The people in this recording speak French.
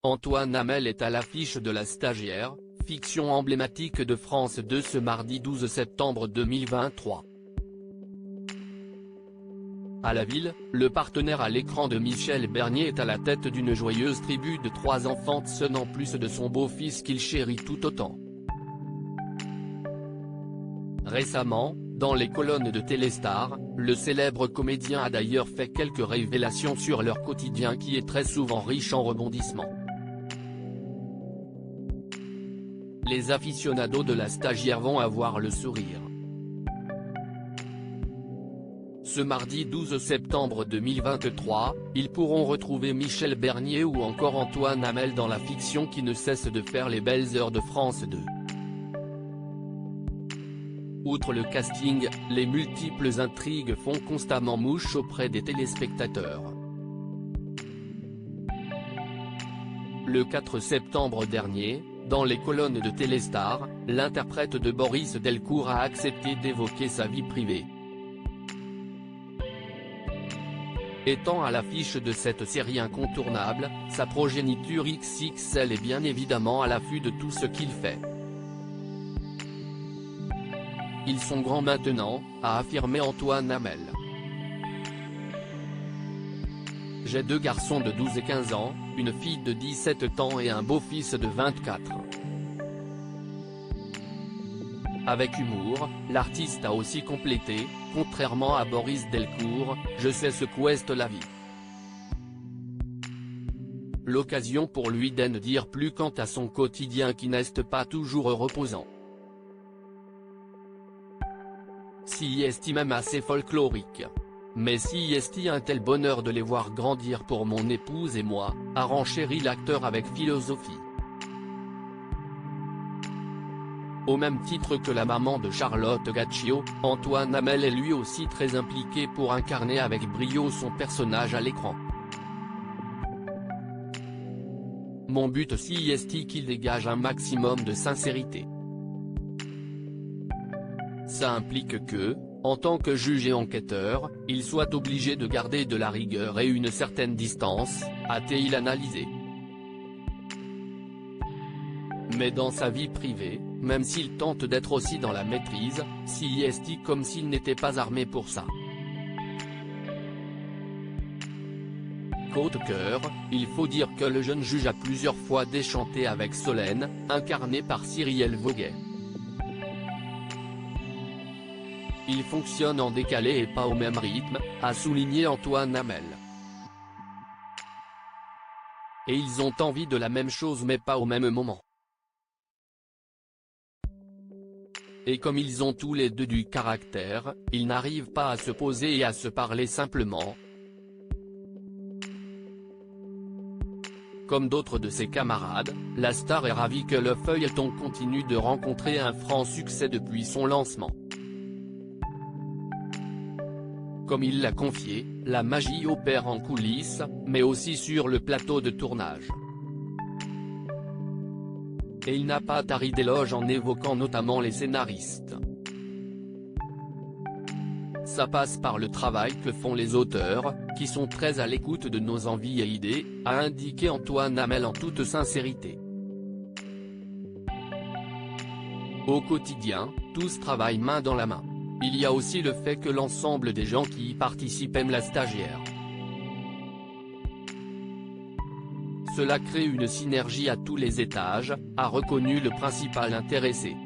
Antoine Hamel est à l'affiche de La Stagiaire, fiction emblématique de France 2 ce mardi 12 septembre 2023. À la ville, le partenaire à l'écran de Michel Bernier est à la tête d'une joyeuse tribu de 3 enfants en plus de son beau-fils qu'il chérit tout autant. Récemment, dans les colonnes de Téléstar, le célèbre comédien a d'ailleurs fait quelques révélations sur leur quotidien qui est très souvent riche en rebondissements. Les aficionados de La Stagiaire vont avoir le sourire. Ce mardi 12 septembre 2023, ils pourront retrouver Michel Bernier ou encore Antoine Hamel dans la fiction qui ne cesse de faire les belles heures de France 2. Outre le casting, les multiples intrigues font constamment mouche auprès des téléspectateurs. Le 4 septembre dernier, dans les colonnes de Téléstar, l'interprète de Boris Delcourt a accepté d'évoquer sa vie privée. Étant à l'affiche de cette série incontournable, sa progéniture XXL est bien évidemment à l'affût de tout ce qu'il fait. Ils sont grands maintenant, a affirmé Antoine Hamel. J'ai 2 garçons de 12 et 15 ans, une fille de 17 ans et un beau-fils de 24. Avec humour, l'artiste a aussi complété, contrairement à Boris Delcourt, je sais ce qu'est la vie. L'occasion pour lui d'en dire plus quant à son quotidien qui n'est pas toujours reposant. Si est même assez folklorique. Mais si est un tel bonheur de les voir grandir pour mon épouse et moi, a renchéri l'acteur avec philosophie. Au même titre que la maman de Charlotte Gaccio, Antoine Hamel est lui aussi très impliqué pour incarner avec brio son personnage à l'écran. Mon but si est qu'il dégage un maximum de sincérité. Ça implique que, en tant que juge et enquêteur, il soit obligé de garder de la rigueur et une certaine distance, a-t-il analysé. Mais dans sa vie privée, même s'il tente d'être aussi dans la maîtrise, si est comme s'il n'était pas armé pour ça. Côte cœur, il faut dire que le jeune juge a plusieurs fois déchanté avec Solène, incarnée par Cyrielle Voguet. Il fonctionne en décalé et pas au même rythme, a souligné Antoine Hamel. Et ils ont envie de la même chose mais pas au même moment. Et comme ils ont tous les deux du caractère, ils n'arrivent pas à se poser et à se parler simplement. Comme d'autres de ses camarades, la star est ravie que le feuilleton continue de rencontrer un franc succès depuis son lancement. Comme il l'a confié, la magie opère en coulisses, mais aussi sur le plateau de tournage. Et il n'a pas tari d'éloges en évoquant notamment les scénaristes. Ça passe par le travail que font les auteurs, qui sont très à l'écoute de nos envies et idées, a indiqué Antoine Hamel en toute sincérité. Au quotidien, tous travaillent main dans la main. Il y a aussi le fait que l'ensemble des gens qui y participent aiment La Stagiaire. Cela crée une synergie à tous les étages, a reconnu le principal intéressé.